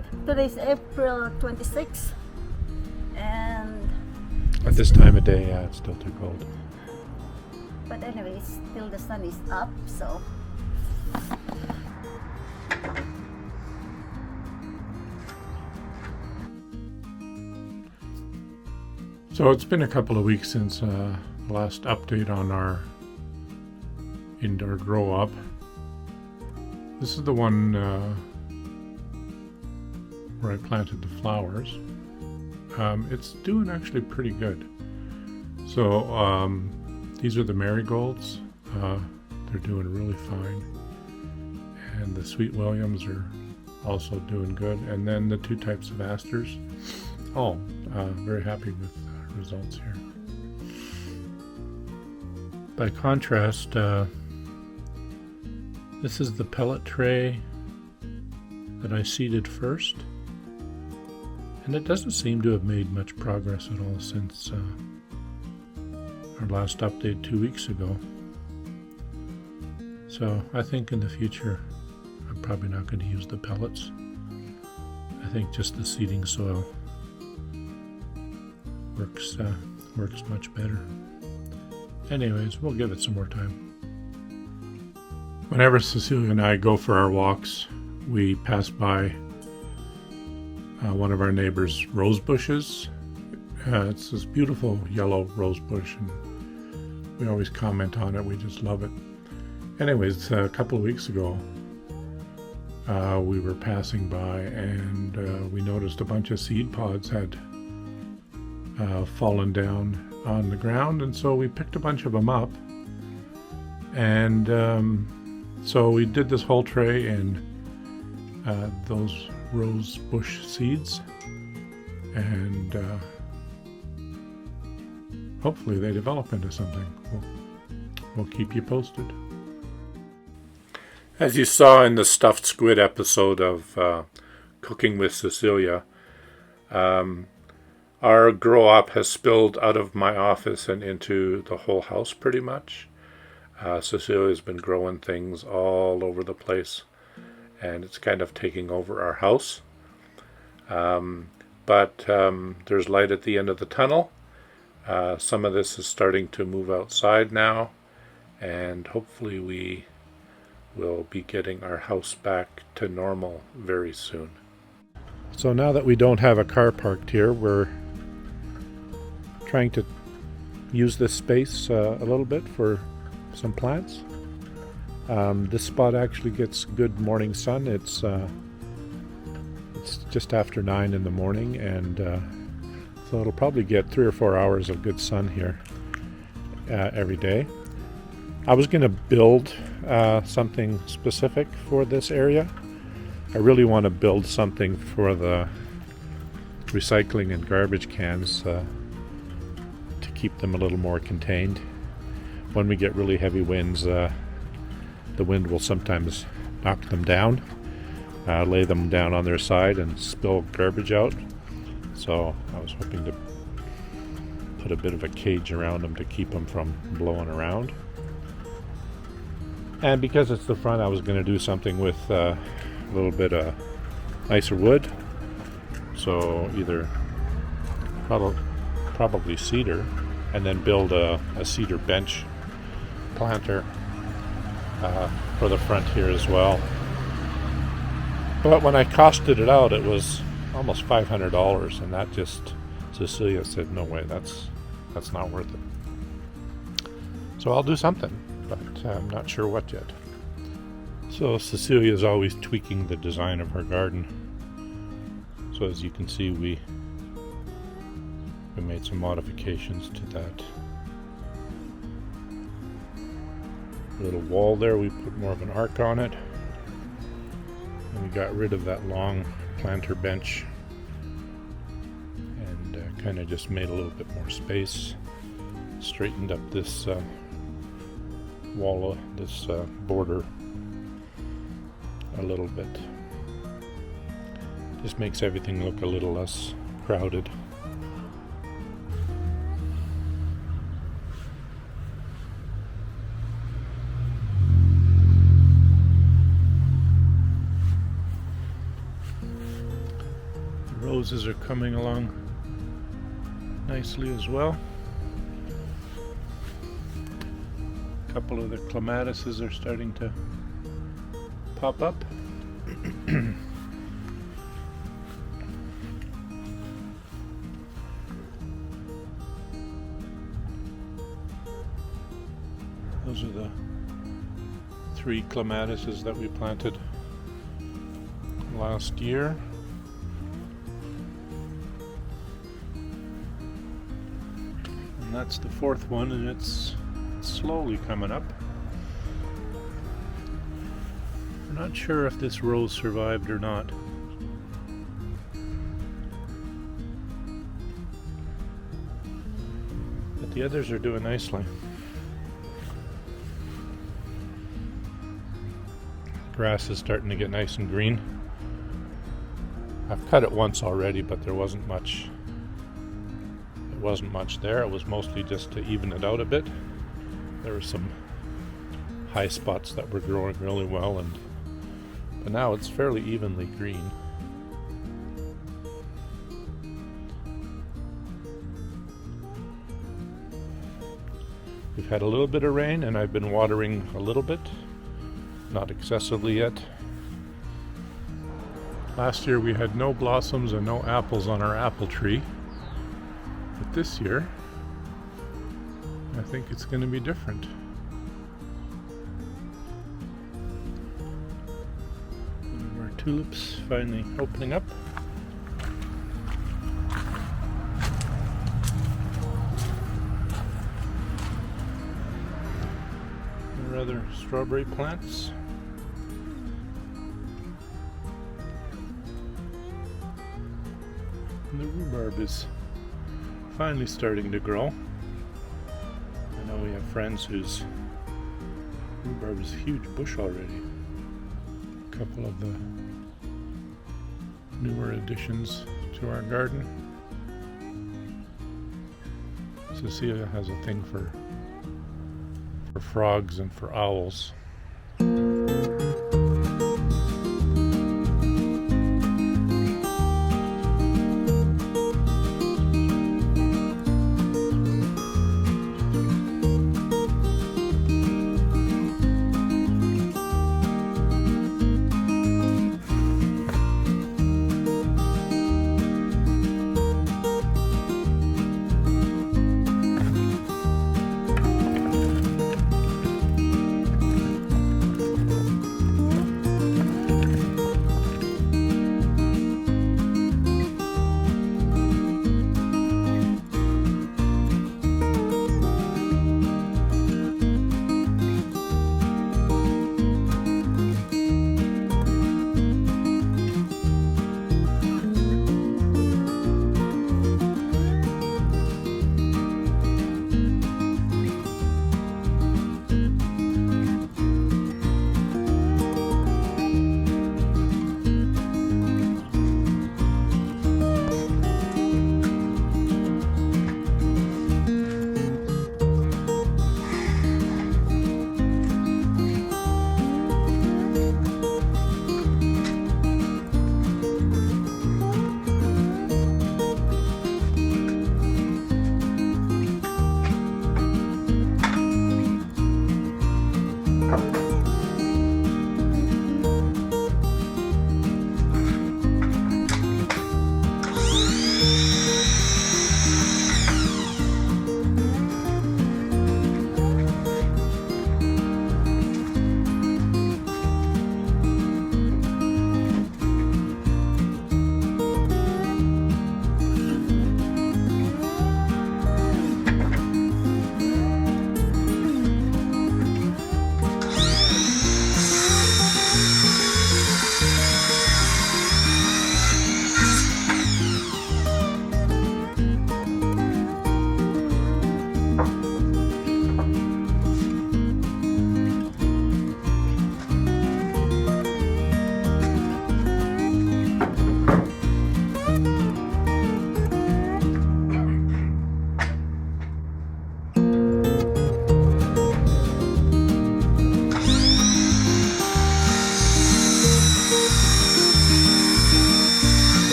cold. Today's April 26th, and at this time of day, yeah, it's still too cold. but anyway, still the sun is up, so So it's been a couple of weeks since last update on our indoor grow up. This is the one where I planted the flowers. It's doing actually pretty good. So these are the marigolds. They're doing really fine. And the sweet williams are also doing good. And then the two types of asters. Very happy with results here. By contrast, this is the pellet tray that I seeded first, and it doesn't seem to have made much progress at all since our last update 2 weeks ago. So I think in the future I'm probably not going to use the pellets. I think just the seeding soil works much better. Anyways, we'll give it some more time. Whenever Cecilia and I go for our walks, we pass by one of our neighbor's rose bushes. It's this beautiful yellow rose bush, and we always comment on it. We just love it. Anyways, a couple of weeks ago, we were passing by, and we noticed a bunch of seed pods had fallen down on the ground, and so we picked a bunch of them up, and so we did this whole tray in those rose bush seeds, and hopefully they develop into something. We'll keep you posted. As you saw in the stuffed squid episode of Cooking with Cecilia, our grow up has spilled out of my office and into the whole house pretty much. Cecilia's been growing things all over the place, and it's kind of taking over our house. But there's light at the end of the tunnel. Some of this is starting to move outside now, and hopefully we will be getting our house back to normal very soon. So now that we don't have a car parked here, we're trying to use this space a little bit for some plants. This spot actually gets good morning sun. It's just after 9 in the morning, and so it'll probably get 3 or 4 hours of good sun here every day. I was going to build something specific for this area. I really want to build something for the recycling and garbage cans to keep them a little more contained. When we get really heavy winds, the wind will sometimes knock them down, lay them down on their side and spill garbage out. So I was hoping to put a bit of a cage around them to keep them from blowing around. And because it's the front, I was going to do something with a little bit of nicer wood. So either probably cedar, and then build a cedar bench planter for the front here as well. But when I costed it out, it was almost $500, and that just, Cecilia said, no way, that's not worth it. So I'll do something, but I'm not sure what yet. So Cecilia is always tweaking the design of her garden. So as you can see, we made some modifications to that little wall there. We put more of an arc on it, and we got rid of that long planter bench and kind of just made a little bit more space. Straightened up this wall, this border a little bit. Just makes everything look a little less crowded. roses are coming along nicely as well. A couple of the clematises are starting to pop up. Those are the 3 clematises that we planted last year. And that's the 4th one, and it's slowly coming up. I'm not sure if this rose survived or not. But the others are doing nicely. Grass is starting to get nice and green. I've cut it once already, but there wasn't much. It wasn't much there. It was mostly just to even it out a bit. There were some high spots that were growing really well, but now it's fairly evenly green. We've had a little bit of rain, and I've been watering a little bit. Not excessively yet. Last year we had no blossoms and no apples on our apple tree. But this year, I think it's going to be different. One of our tulips finally opening up. Our other strawberry plants. And the rhubarb is finally starting to grow. I know we have friends whose rhubarb is a huge bush already. A couple of the newer additions to our garden. Cecilia has a thing for frogs and for owls.